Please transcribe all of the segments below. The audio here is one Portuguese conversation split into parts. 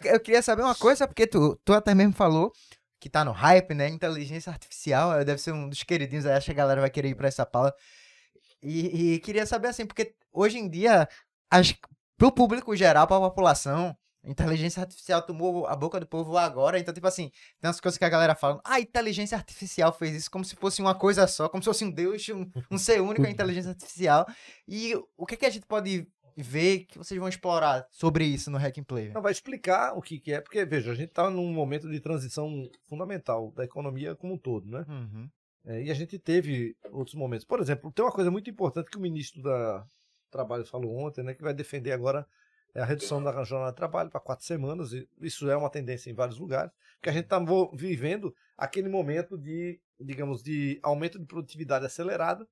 Eu queria saber uma coisa, porque tu até mesmo falou que tá no hype, né? Inteligência artificial, deve ser um dos queridinhos aí, acho que a galera vai querer ir pra essa pauta. E queria saber assim, porque hoje em dia, acho que pro público geral, pra população, a inteligência artificial tomou a boca do povo agora. Então, tipo assim, tem umas coisas que a galera fala, a inteligência artificial fez isso como se fosse uma coisa só, como se fosse um Deus, um ser único, a inteligência artificial. E o que a gente pode ver que vocês vão explorar sobre isso no Hack and Play? Não, vai explicar o que é, porque, veja, a gente está num momento de transição fundamental da economia como um todo, né? Uhum. E a gente teve outros momentos. Por exemplo, tem uma coisa muito importante que o ministro da Trabalho falou ontem, né, que vai defender agora a redução da jornada de trabalho para 4 semanas. E isso é uma tendência em vários lugares, porque a gente está vivendo aquele momento de, digamos, de aumento de produtividade acelerada,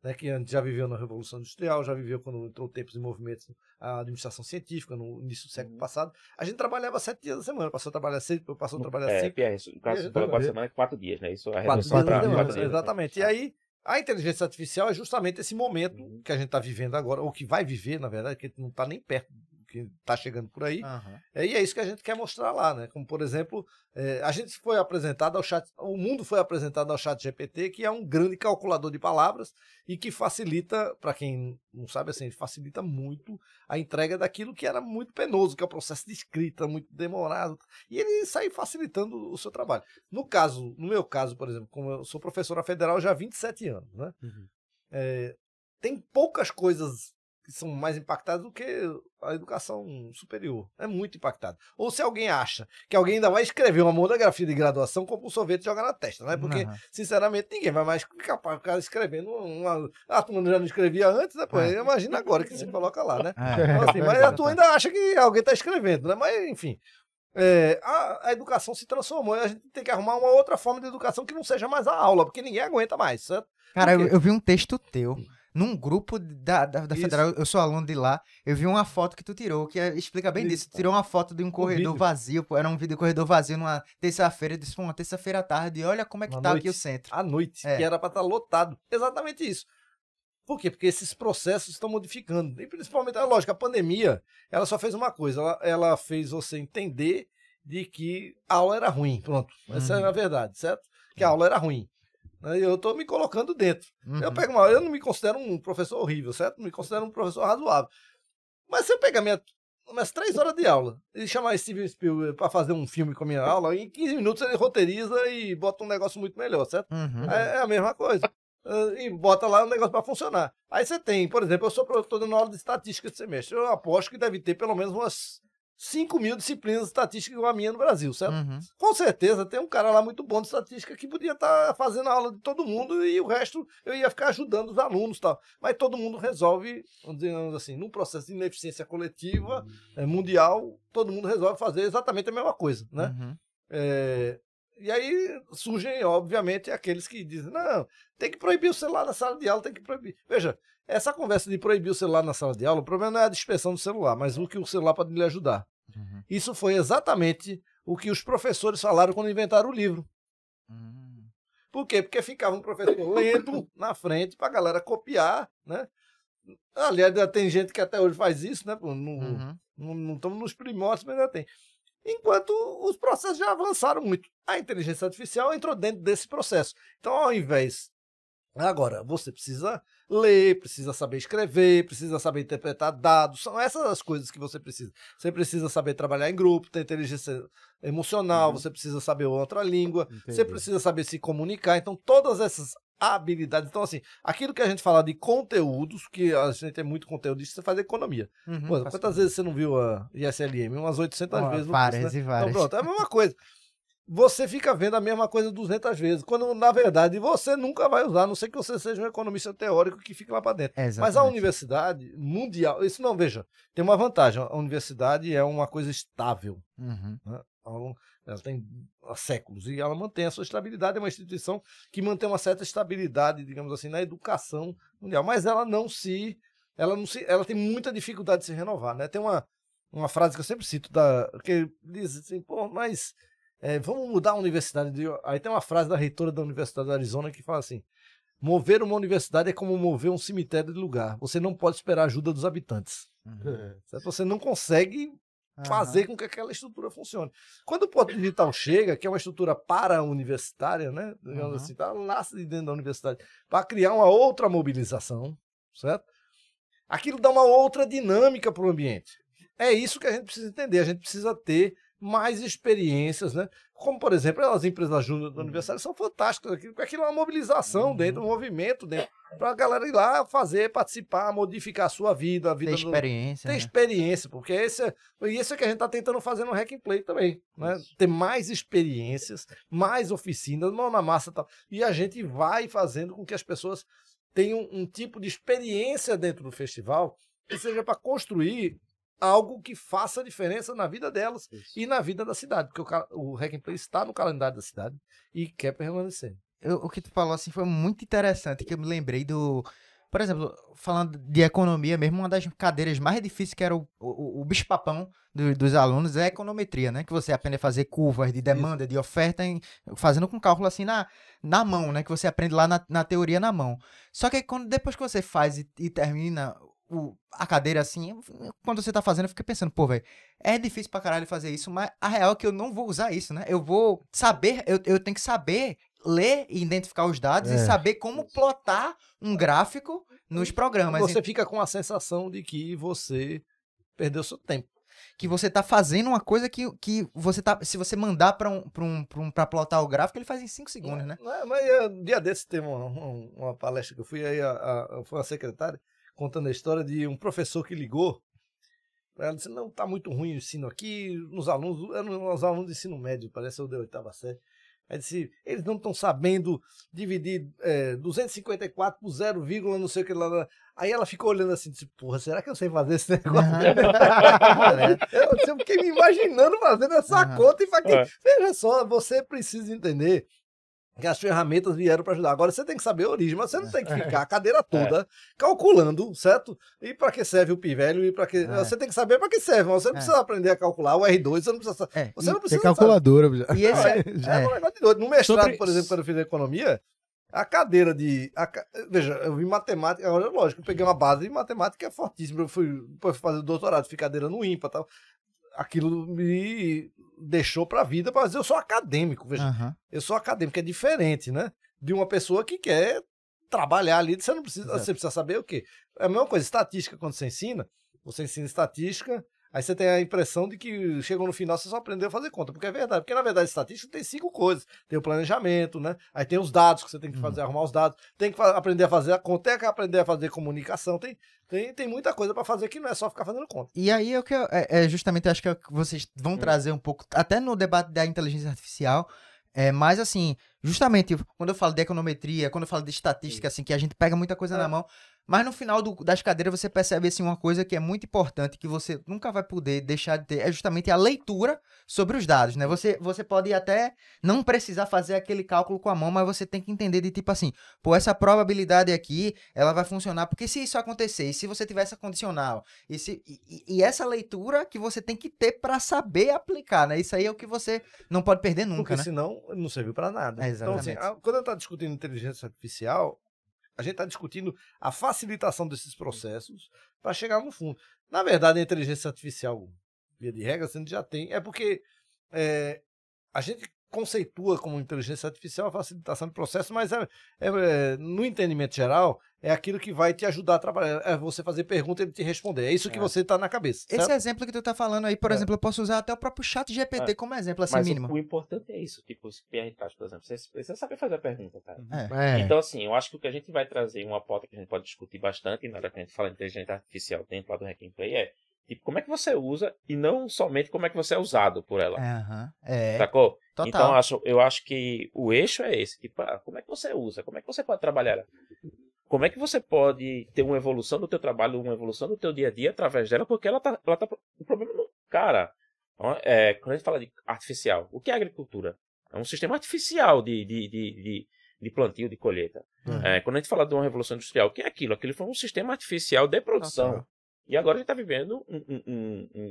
né, que a gente já viveu na Revolução Industrial, já viveu quando entrou tempos e movimentos a administração científica no início do século passado. A gente trabalhava 7 dias da semana, passou a trabalhar 6, passou a trabalhar 5. Pierre, no caso, você falou 4 semanas, 4 dias, né? Isso é a 4 redução dias da para semana, 4 dias. exatamente. E aí, a inteligência artificial é justamente esse momento que a gente está vivendo agora, ou que vai viver, na verdade, que não está nem perto do que está chegando por aí. Uhum. E é isso que a gente quer mostrar lá, né? Como, por exemplo, a gente foi apresentado ao chat, o mundo foi apresentado ao chat GPT, que é um grande calculador de palavras e que facilita, para quem não sabe, assim, facilita muito a entrega daquilo que era muito penoso, que é o processo de escrita, muito demorado, e ele sai facilitando o seu trabalho. No meu caso, por exemplo, como eu sou professora federal já há 27 anos, né? Tem poucas coisas que são mais impactadas do que a educação superior. É muito impactado. Ou se alguém acha que alguém ainda vai escrever uma monografia de graduação, compra um sorvete e joga na testa, né? Porque, sinceramente, ninguém vai mais ficar escrevendo a turma já não escrevia antes, né? Pô, imagina agora que você coloca lá, né? Então, assim, mas a turma ainda acha que alguém está escrevendo, né? Mas, enfim, a educação se transformou e a gente tem que arrumar uma outra forma de educação que não seja mais a aula, porque ninguém aguenta mais, certo? Cara, eu vi um texto teu num grupo da Federal, eu sou aluno de lá, eu vi uma foto que tu tirou, que explica bem disso. Tu tirou uma foto de um corredor vazio, pô, era um vídeo de corredor vazio numa terça-feira, eu disse, pô, uma terça-feira à tarde, olha como é que tá aqui o centro. À noite, que era para estar lotado. Exatamente isso. Por quê? Porque esses processos estão modificando. E principalmente, lógico, a pandemia, ela só fez uma coisa, ela fez você entender de que a aula era ruim, pronto. Essa é a verdade, certo? Que a aula era ruim. Eu estou me colocando dentro. Eu não me considero um professor horrível, certo? Me considero um professor razoável. Mas se eu pegar minhas 3 horas de aula e chamar Steven Spielberg para fazer um filme com a minha aula, em 15 minutos ele roteiriza e bota um negócio muito melhor, certo? É a mesma coisa. E bota lá um negócio para funcionar. Aí você tem, por exemplo, eu estou dando aula de estatística de semestre. Eu aposto que deve ter pelo menos umas 5.000 disciplinas estatísticas igual a minha no Brasil, certo? Com certeza tem um cara lá muito bom de estatística que podia estar fazendo a aula de todo mundo e o resto eu ia ficar ajudando os alunos e tal. Mas todo mundo resolve, digamos assim, num processo de ineficiência coletiva mundial, todo mundo resolve fazer exatamente a mesma coisa, né? E aí surgem, obviamente, aqueles que dizem, não, tem que proibir o celular na sala de aula, tem que proibir. Veja, essa conversa de proibir o celular na sala de aula, o problema não é a dispersão do celular, mas o que o celular pode lhe ajudar. Isso foi exatamente o que os professores falaram quando inventaram o livro. Por quê? Porque ficava um professor lendo na frente para a galera copiar, né? Aliás, tem gente que até hoje faz isso, né? Não estamos nos primórdios, mas ainda tem. Enquanto os processos já avançaram muito. A inteligência artificial entrou dentro desse processo. Então, ao invés... Agora, você precisa ler, precisa saber escrever, precisa saber interpretar dados. São essas as coisas que você precisa. Você precisa saber trabalhar em grupo, ter inteligência emocional, você precisa saber outra língua, você precisa saber se comunicar. Então, todas essas habilidades. Então, assim, aquilo que a gente fala de conteúdos, que a gente tem muito conteúdo disso, você faz economia. Pô, quantas vezes você não viu a ISLM? Umas 800 vezes. Várias curso, né? e várias. Então, pronto, é a mesma coisa. Você fica vendo a mesma coisa 200 vezes, quando na verdade você nunca vai usar, a não ser que você seja um economista teórico que fica lá para dentro. Mas a universidade mundial, isso não, veja, tem uma vantagem, a universidade é uma coisa estável. Né? Ela tem há séculos e ela mantém a sua estabilidade, é uma instituição que mantém uma certa estabilidade, digamos assim, na educação mundial, mas ela tem muita dificuldade de se renovar, né? Tem uma frase que eu sempre cito, que diz assim, pô, mas... vamos mudar a universidade. Aí tem uma frase da reitora da Universidade do Arizona que fala assim: mover uma universidade é como mover um cemitério de lugar. Você não pode esperar a ajuda dos habitantes. Certo? Você não consegue fazer com que aquela estrutura funcione. Quando o Porto Digital chega, que é uma estrutura para-universitária, né? Digamos assim, tá lá dentro da universidade, para criar uma outra mobilização, certo? Aquilo dá uma outra dinâmica para o ambiente. É isso que a gente precisa entender. A gente precisa ter mais experiências, né? Como, por exemplo, as empresas júnior da universidade são fantásticas. Aquilo é uma mobilização dentro, um movimento dentro, para a galera ir lá fazer, participar, modificar a sua vida, a vida ter experiência. Ter experiência, porque isso é que a gente está tentando fazer no Hack and Play também, né? Ter mais experiências, mais oficinas, mão na massa e tal. E a gente vai fazendo com que as pessoas tenham um tipo de experiência dentro do festival que seja para construir algo que faça diferença na vida delas e na vida da cidade, porque o Hack and Play está no calendário da cidade e quer permanecer. O que tu falou assim foi muito interessante, que eu me lembrei do... Por exemplo, falando de economia mesmo, uma das cadeiras mais difíceis que era o bicho-papão dos alunos é a econometria, né? Que você aprende a fazer curvas de demanda, de oferta, fazendo com cálculo assim na mão, né? Que você aprende lá na teoria na mão. Só que depois que você faz e termina a cadeira assim, quando você tá fazendo, eu fiquei pensando, pô, velho, é difícil pra caralho fazer isso, mas a real é que eu não vou usar isso, né? Eu vou saber, eu tenho que saber ler e identificar os dados e saber como plotar um gráfico nos programas. Você fica com a sensação de que você perdeu seu tempo. Que você tá fazendo uma coisa que você tá... Se você mandar pra plotar o gráfico, ele faz em 5 segundos, né? Mas um dia desses teve uma palestra que eu fui, aí foi uma secretária contando a história de um professor que ligou. Ela disse, não, tá muito ruim o ensino aqui, nos alunos, eram os alunos de ensino médio, parece eu de 8ª série. Aí disse, eles não estão sabendo dividir 254 por 0, não sei o que lá. Aí ela ficou olhando assim, disse, porra, será que eu sei fazer esse negócio? Eu fiquei me imaginando fazendo essa conta e falei, veja só, você precisa entender que as ferramentas vieram para ajudar. Agora você tem que saber a origem, mas você não tem que ficar a cadeira toda calculando, certo? E para que serve o pi velho e para que você tem que saber para que serve, mas você não precisa aprender a calcular o R2, você não precisa, você não precisa. Tem calculadora. E esse um negócio de doido. No mestrado, por exemplo, quando eu fiz economia, a cadeira veja, eu vi matemática, agora lógico, eu peguei uma base de matemática fortíssima, eu fui fazer o doutorado, fiz cadeira no IMPA e tal. Aquilo me deixou pra vida, mas eu sou acadêmico, veja. Eu sou acadêmico, é diferente, né? De uma pessoa que quer trabalhar ali, você precisa saber o quê? É a mesma coisa, estatística, quando você ensina estatística, aí você tem a impressão de que chegou no final você só aprendeu a fazer conta, porque é verdade, porque na verdade estatística tem 5 coisas, tem o planejamento, né? Aí tem os dados que você tem que fazer, arrumar os dados, tem que aprender a fazer a conta, tem que aprender a fazer comunicação, tem muita coisa para fazer que não é só ficar fazendo conta. E aí justamente acho que é o que vocês vão trazer um pouco, até no debate da inteligência artificial, mas assim, justamente quando eu falo de econometria, quando eu falo de estatística, assim, que a gente pega muita coisa na mão, mas no final das cadeiras você percebe assim, uma coisa que é muito importante, que você nunca vai poder deixar de ter, é justamente a leitura sobre os dados, né? Você pode até não precisar fazer aquele cálculo com a mão, mas você tem que entender de tipo assim, pô, essa probabilidade aqui, ela vai funcionar, porque se isso acontecer, e se você tiver essa condicional, e essa leitura que você tem que ter para saber aplicar, né? Isso aí é o que você não pode perder nunca, porque né? senão não serviu para nada. Exatamente. Então, assim, quando a gente está discutindo inteligência artificial, a gente está discutindo a facilitação desses processos para chegar no fundo. Na verdade, a inteligência artificial, via de regra, a gente já tem. É porque a gente conceitua como inteligência artificial a facilitação de processo, mas no entendimento geral, é aquilo que vai te ajudar a trabalhar. É você fazer pergunta e ele te responder. É isso que você está na cabeça. Certo? Esse exemplo que tu tá falando aí, por exemplo, eu posso usar até o próprio chat GPT como exemplo, assim, mas mínimo. O importante é isso, tipo, os PRKs, por exemplo, você precisa saber fazer a pergunta, cara. É. Então, assim, eu acho que o que a gente vai trazer, uma pauta que a gente pode discutir bastante, na hora que a gente fala de inteligência artificial dentro lá do Hack and Play, é tipo, como é que você usa e não somente como é que você é usado por ela. Sacou? Total. Então, eu acho que o eixo é esse, tipo, como é que você usa, como é que você pode trabalhar, como é que você pode ter uma evolução do teu trabalho, uma evolução do teu dia a dia através dela, porque ela tá o problema não... Cara, quando a gente fala de artificial, o que é agricultura? É um sistema artificial de plantio, de colheita. Quando a gente fala de uma revolução industrial, o que é aquilo? Aquilo foi um sistema artificial de produção. E agora a gente está vivendo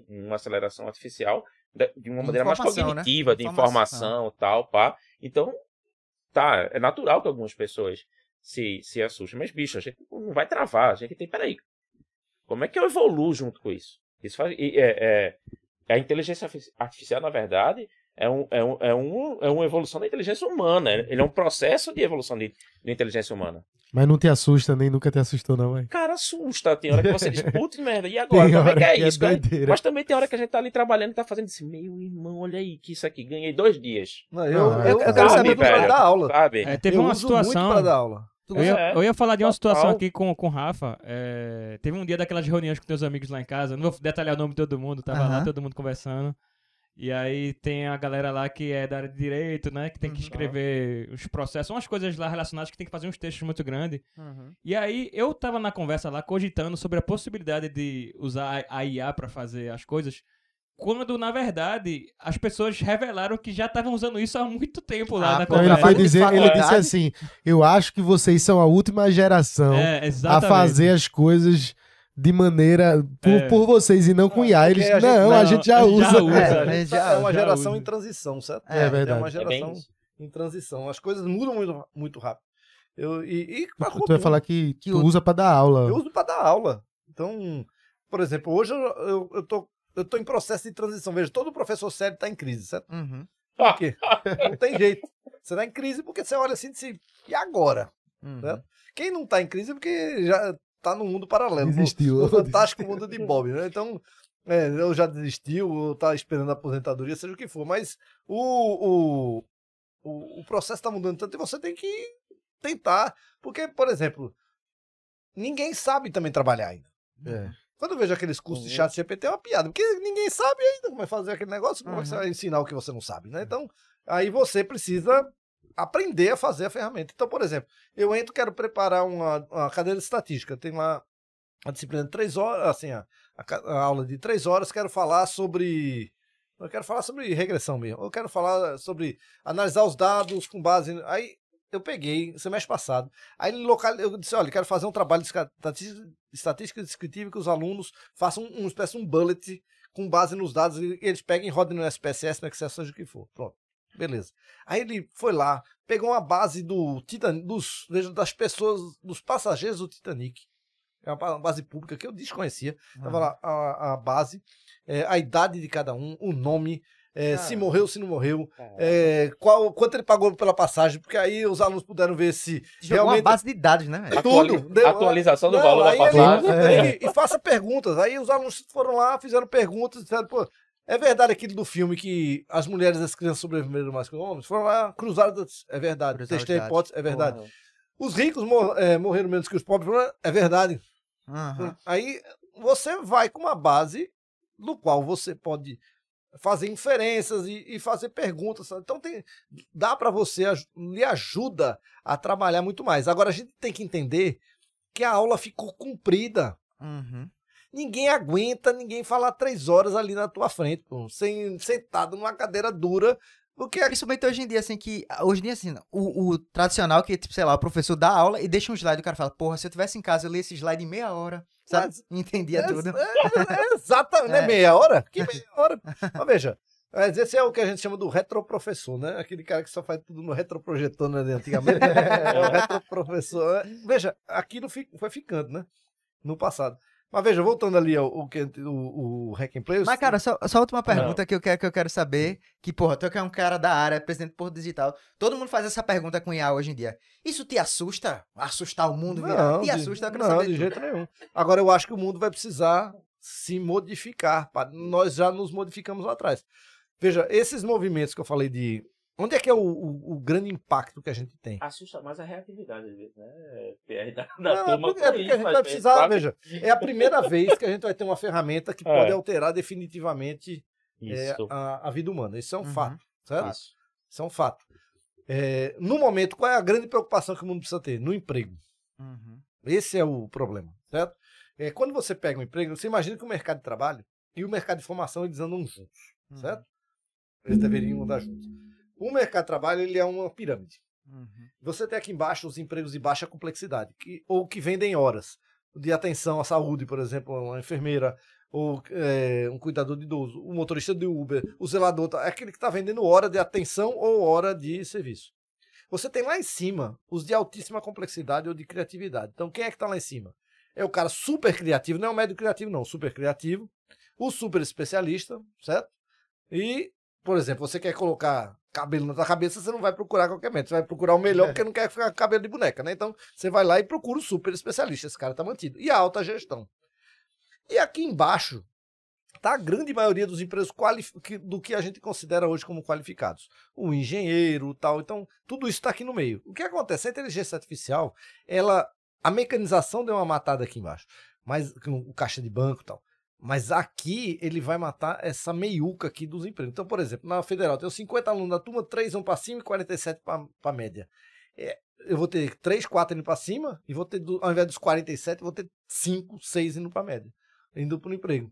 uma aceleração artificial de uma maneira mais cognitiva, de informação e tal, pá. Então, é natural que algumas pessoas se assustem. Mas, bicho, a gente não vai travar. A gente tem, peraí, como é que eu evoluo junto com isso? Isso faz, A inteligência artificial, na verdade, é uma evolução da inteligência humana. Ele é um processo de evolução de inteligência humana. Mas não te assusta, nem nunca te assustou, não, velho. Cara, assusta. Tem hora que você diz, putz, merda, e agora? Tem Como é que hora é que é isso, cara? doideira. Mas também tem hora que a gente tá ali trabalhando e tá fazendo assim, meu irmão, olha aí, que isso aqui, ganhei 2 dias. Não, Não, eu quero quero saber saber para dar aula. Sabe? Teve eu uma uso situação. muito para dar aula. Eu ia falar de uma Total. situação aqui com o Rafa. Teve um dia daquelas reuniões com teus amigos lá em casa. Não vou detalhar o nome de todo mundo, tava lá todo mundo conversando. E aí tem a galera lá que é da área de direito, né? Que tem que escrever os processos, umas coisas lá relacionadas que tem que fazer uns textos muito grandes. E aí eu tava na conversa lá cogitando sobre a possibilidade de usar a IA pra fazer as coisas. Quando, na verdade, as pessoas revelaram que já estavam usando isso há muito tempo lá na Então ele conversa. foi de dizer, ele faculdade. disse assim, eu acho que vocês são a última geração a Exatamente. fazer as coisas de maneira por vocês e não com IA. porque Eles, a gente- a não, gente já já usa. usa. É uma já geração usa. em transição, certo? É verdade. É uma É bem geração isso. em transição. As coisas mudam muito, muito rápido. Tu vai falar que tu usa pra dar aula. Eu uso para dar aula. Então, por exemplo, hoje eu tô em processo de transição. Veja, todo professor sério está em crise, certo? Uhum. Por quê? Não tem jeito. Você está em crise porque você olha assim e diz, e agora? Uhum. Certo? Quem não está em crise é porque já está no mundo paralelo. Desistiu. No fantástico mundo de Bob, né? Então, eu já desistiu, ou tá esperando a aposentadoria, seja o que for. Mas o processo está mudando tanto e você tem que tentar. Porque, por exemplo, ninguém sabe também trabalhar ainda. Quando eu vejo aqueles cursos de chat GPT é uma piada, porque ninguém sabe ainda como é fazer aquele negócio, como é que você vai ensinar o que você não sabe, né? Então, aí você precisa aprender a fazer a ferramenta. Então, por exemplo, eu quero preparar uma cadeira de estatística, tem lá a disciplina de 3 horas, assim, a aula de 3 horas, quero falar sobre regressão mesmo, eu quero falar sobre analisar os dados com base... Aí eu peguei, semestre passado, aí eu disse, olha, quero fazer um trabalho de estatística descritiva que os alunos façam uma espécie de um bullet com base nos dados, e eles peguem e rodem no SPSS, no Excel, seja o que for. Pronto, beleza. Aí ele foi lá, pegou uma base do Titanic, das pessoas, dos passageiros do Titanic, é uma base pública que eu desconhecia, tava lá a base, a idade de cada um, o nome, se morreu, se não morreu, quanto ele pagou pela passagem, porque aí os alunos puderam ver se Jogou realmente... uma base de dados, né, velho? Tudo. Atualização do Não, valor da aí passagem. e faça perguntas. Aí os alunos foram lá, fizeram perguntas, disseram, pô, é verdade aquilo do filme que as mulheres e as crianças sobreviveram mais que os homens? Foram lá, cruzaram, é verdade. Cruzaram Testei a os hipótese, é verdade. Porra. Os ricos morreram menos que os pobres, é verdade. Uhum. Aí você vai com uma base no qual você pode fazer inferências e fazer perguntas. Então dá para você, lhe ajuda a trabalhar muito mais. Agora a gente tem que entender que a aula ficou comprida. Uhum. Ninguém aguenta ninguém falar 3 horas ali na tua frente, pô, sentado numa cadeira dura. Porque Principalmente hoje em dia, assim, assim, o tradicional que, tipo, sei lá, o professor dá aula e deixa um slide e o cara fala, porra, se eu tivesse em casa, eu li esse slide em meia hora, sabe? Entendia tudo. Exatamente, não é meia hora? Que meia hora? Mas veja, esse é o que a gente chama do retroprofessor, né? Aquele cara que só faz tudo no retroprojetor, né? Antigamente. É o retroprofessor. Veja, aquilo foi ficando, né? No passado. Mas veja, voltando ali o Hack and Play... Mas, cara, só a última pergunta que eu quero saber, que, porra, tu que é um cara da área, presidente do Porto Digital, todo mundo faz essa pergunta com IA hoje em dia. Isso te assusta? Assustar o mundo? Te assusta? Eu quero Não, saber de tudo. jeito nenhum. Agora, eu acho que o mundo vai precisar se modificar. Nós já nos modificamos lá atrás. Veja, esses movimentos que eu falei de... Onde é que é o grande impacto que a gente tem? Assusta mais a reatividade, às vezes, né? PR da Não, turma. porque a gente vai precisar, veja, é a primeira vez que a gente vai ter uma ferramenta que pode alterar definitivamente Isso. a vida humana. Isso é um Uhum. fato, certo? Isso. Isso é um fato. No momento, qual é a grande preocupação que o mundo precisa ter? No emprego. Uhum. Esse é o problema, certo? Quando você pega um emprego, você imagina que o mercado de trabalho e o mercado de formação eles andam juntos, certo? Eles deveriam andar juntos. O mercado de trabalho ele é uma pirâmide. Uhum. Você tem aqui embaixo os empregos de baixa complexidade, ou que vendem horas de atenção à saúde, por exemplo, uma enfermeira, ou um cuidador de idoso, o motorista de Uber, o zelador, é aquele que está vendendo hora de atenção ou hora de serviço. Você tem lá em cima os de altíssima complexidade ou de criatividade. Então, quem é que está lá em cima? É o cara super criativo, não é o médio criativo, não, super criativo, o super especialista, certo? E, por exemplo, você quer colocar cabelo na tua cabeça, você não vai procurar qualquer médico, você vai procurar o melhor porque não quer ficar com cabelo de boneca, né? Então, você vai lá e procura o super especialista, esse cara tá mantido. E a alta gestão. E aqui embaixo tá a grande maioria dos empregos do que a gente considera hoje como qualificados. O engenheiro, tal. Então, tudo isso está aqui no meio. O que acontece? A inteligência artificial, a mecanização deu uma matada aqui embaixo. Mas o caixa de banco e tal. Mas aqui ele vai matar essa meiuca aqui dos empregos. Então, por exemplo, na Federal, tem 50 alunos da turma, 3 vão para cima e 47 para a média. Eu vou ter 3, 4 indo para cima e vou ter, ao invés dos 47, eu vou ter 5, 6 indo para a média. Indo para o emprego.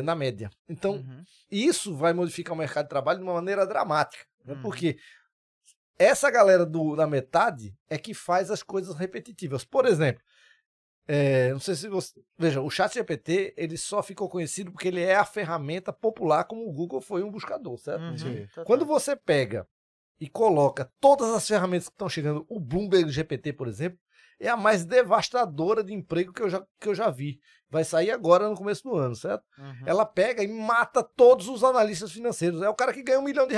Na média. Então, isso vai modificar o mercado de trabalho de uma maneira dramática. Né? Porque essa galera da metade é que faz as coisas repetitivas. Por exemplo, não sei se você... Veja, o ChatGPT, ele só ficou conhecido porque ele é a ferramenta popular como o Google foi um buscador, certo? Quando você pega e coloca todas as ferramentas que estão chegando, o Bloomberg GPT, por exemplo, é a mais devastadora de emprego que eu já vi. Vai sair agora no começo do ano, certo? Ela pega e mata todos os analistas financeiros. É o cara que ganha R$1 milhão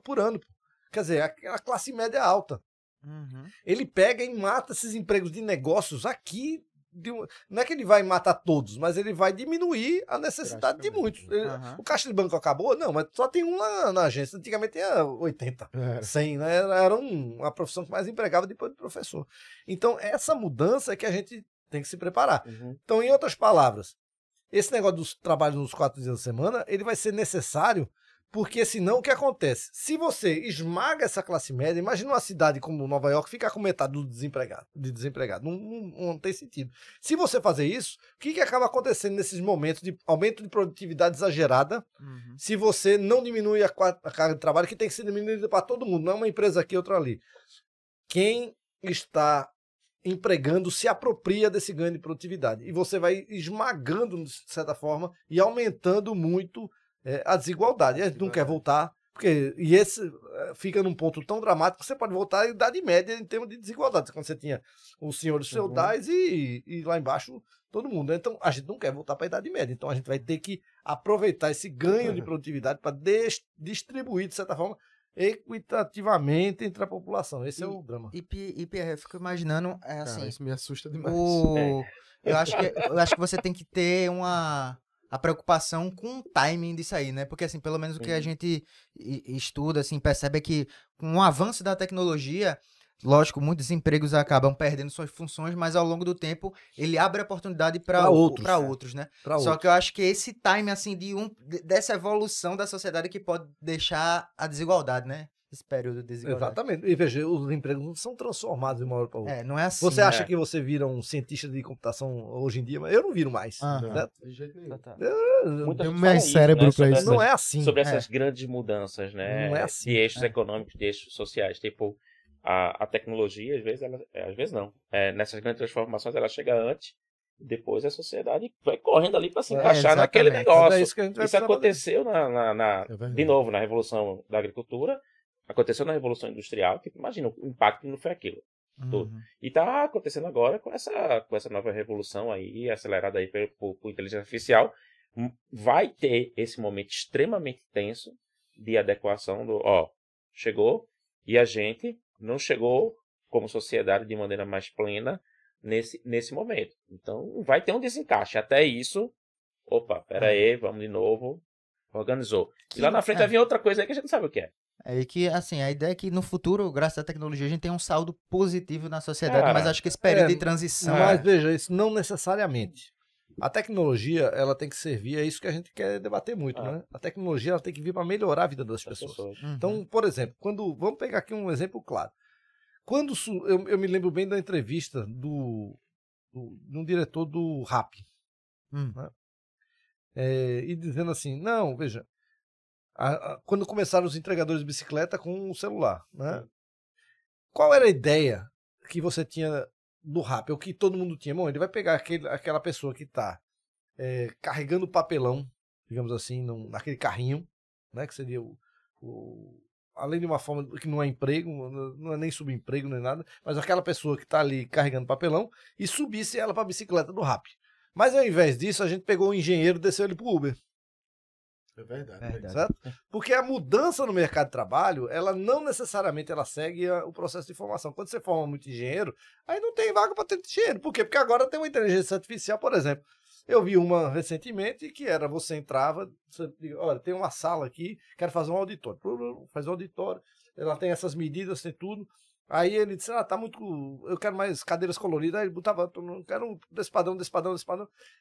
por ano. Quer dizer, a classe média alta. Ele pega e mata esses empregos de negócios aqui. Não é que ele vai matar todos, mas ele vai diminuir a necessidade de muitos. O caixa de banco acabou? Não, mas só tem um na agência. Antigamente tinha 80, 100, né? Era uma profissão que mais empregava depois do professor. Então, essa mudança é que a gente tem que se preparar. Então, em outras palavras, esse negócio dos trabalhos nos 4 dias da semana, ele vai ser necessário, porque senão o que acontece? Se você esmaga essa classe média, imagina uma cidade como Nova York ficar com metade de desempregado. Não tem sentido. Se você fazer isso, o que acaba acontecendo nesses momentos de aumento de produtividade exagerada, se você não diminui a carga de trabalho, que tem que ser diminuída para todo mundo, não é uma empresa aqui, outra ali. Quem está empregando se apropria desse ganho de produtividade. E você vai esmagando, de certa forma, e aumentando muito a desigualdade. A gente não quer voltar, e esse fica num ponto tão dramático que você pode voltar à idade média em termos de desigualdade. Quando você tinha os senhores feudais e lá embaixo todo mundo. Então, a gente não quer voltar para a idade média. Então, a gente vai ter que aproveitar esse ganho de produtividade para distribuir, de certa forma, equitativamente entre a população. Esse é o drama. E Pierre, eu fico imaginando, assim... Isso me assusta demais. Eu acho que você tem que ter a preocupação com o timing disso aí, né? Porque, assim, pelo menos o que a gente estuda, assim, percebe é que com o avanço da tecnologia, lógico, muitos empregos acabam perdendo suas funções, mas ao longo do tempo ele abre oportunidade para outros, né? Só que eu acho que esse time, assim, dessa evolução da sociedade que pode deixar a desigualdade, né? Esse período de desigualdade. Exatamente. E veja, os empregos não são transformados de uma hora para outra. Não é assim. Você acha que você vira um cientista de computação hoje em dia, mas eu não viro mais. Certo? De jeito nenhum. Muita Tem gente mais fala cérebro isso, pra né? isso. Não é assim. Sobre essas grandes mudanças, né? Não é assim. De eixos econômicos, de eixos sociais. Tipo, a tecnologia, às vezes não. Nessas grandes transformações, ela chega antes, depois a sociedade vai correndo ali para se encaixar naquele negócio. Isso aconteceu de novo, na Revolução da Agricultura, aconteceu na Revolução Industrial, que imagina, o impacto que não foi aquilo. Tudo. E está acontecendo agora com essa nova revolução aí, acelerada aí por inteligência artificial. Vai ter esse momento extremamente tenso de adequação chegou, e a gente não chegou como sociedade de maneira mais plena nesse momento. Então vai ter um desencaixe. Até isso, pera aí, vamos de novo, organizou. E lá na frente vai vir outra coisa aí que a gente não sabe o que é. É que, assim, a ideia é que no futuro, graças à tecnologia, a gente tem um saldo positivo na sociedade, mas acho que esse período de transição... Mas veja, isso não necessariamente. A tecnologia, ela tem que servir, é isso que a gente quer debater muito, né? A tecnologia, ela tem que vir para melhorar a vida das pessoas. Então, por exemplo, vamos pegar aqui um exemplo claro. Quando eu me lembro bem da entrevista de um diretor do Rappi, né? E dizendo assim, não, veja, quando começaram os entregadores de bicicleta com o celular, né? Qual era a ideia que você tinha do Rappi, o que todo mundo tinha? Bom, ele vai pegar aquela pessoa que está carregando papelão, digamos assim, naquele carrinho, né? Que seria além de uma forma que não é emprego, não é nem subemprego, nem nada, mas aquela pessoa que está ali carregando papelão e subisse ela para a bicicleta do Rappi. Mas ao invés disso, a gente pegou o engenheiro e desceu ele pro Uber. É verdade. Verdade. Certo? Porque a mudança no mercado de trabalho, ela não necessariamente ela segue o processo de formação. Quando você forma muito engenheiro, aí não tem vaga para ter engenheiro. Por quê? Porque agora tem uma inteligência artificial, por exemplo. Eu vi uma recentemente que era, você entrava, você diga, olha, tem uma sala aqui, quero fazer um auditório. Faz um auditório, ela tem essas medidas, tem tudo. Aí ele disse, tá muito, eu quero mais cadeiras coloridas. Aí ele botava, eu quero desse padrão.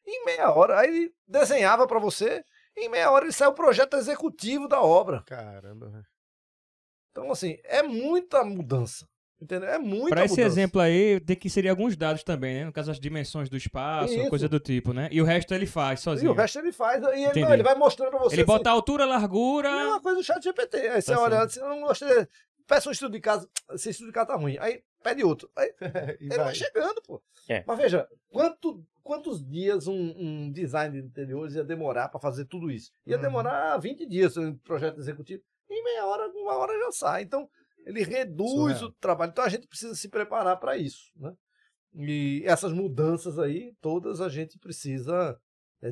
Em meia hora, aí ele desenhava para você. Em meia hora ele saiu o projeto executivo da obra. Caramba, velho. Então, assim, é muita mudança. Entendeu? É muita Pra esse mudança. exemplo aí, tem que inserir alguns dados também, né? No caso, as dimensões do espaço, Isso. coisa do tipo, né? E o resto ele faz E sozinho. o resto ele faz. E ele, Entendi. não, ele vai mostrando pra você. Ele assim, bota a altura, largura... é uma coisa do chat GPT. Aí você Tá olha, certo. se não gostei, peça um estudo de casa. Esse estudo de casa tá ruim. Aí pede outro. Aí E ele vai chegando, pô. É. Mas veja, quantos dias um design de interiores ia demorar para fazer tudo isso? Ia demorar 20 dias um projeto executivo. Em meia hora, uma hora já sai. Então, ele reduz Surreal. o trabalho. Então, a gente precisa se preparar para isso, né? E essas mudanças aí, todas a gente precisa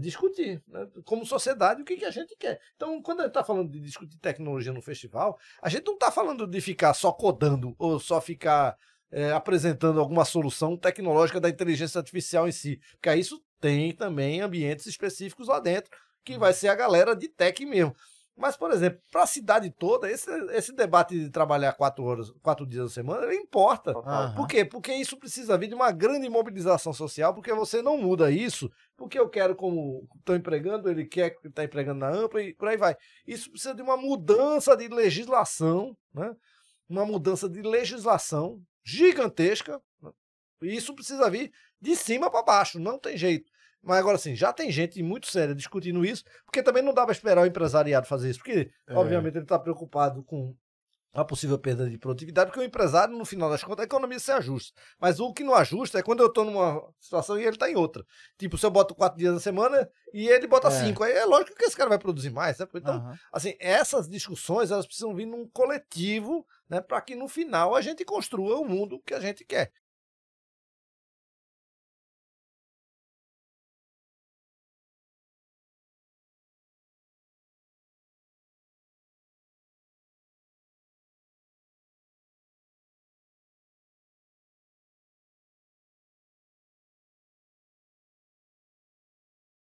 discutir, né? Como sociedade, o que a gente quer. Então, quando a gente está falando de discutir tecnologia no festival, a gente não está falando de ficar só codando ou só ficar apresentando alguma solução tecnológica da inteligência artificial em si, porque aí isso tem também ambientes específicos lá dentro, que vai ser a galera de tech mesmo. Mas, por exemplo, para a cidade toda, esse debate de trabalhar 4 dias da semana, ele importa. Aham. Por quê? Porque isso precisa vir de uma grande mobilização social, porque você não muda isso, porque eu quero como estou empregando, ele quer que está empregando na ampla e por aí vai. Isso precisa de uma mudança de legislação, né? Uma mudança de legislação gigantesca, né? E isso precisa vir de cima para baixo, não tem jeito. Mas agora sim, já tem gente muito séria discutindo isso, porque também não dá para esperar o empresariado fazer isso, porque obviamente ele está preocupado com a possível perda de produtividade, porque o empresário, no final das contas, a economia se ajusta. Mas o que não ajusta é quando eu estou numa situação e ele está em outra. Tipo, se eu boto 4 dias na semana e ele bota 5, aí é lógico que esse cara vai produzir mais, né? Então, Aham. assim, essas discussões, elas precisam vir num coletivo, né, para que no final a gente construa o mundo que a gente quer.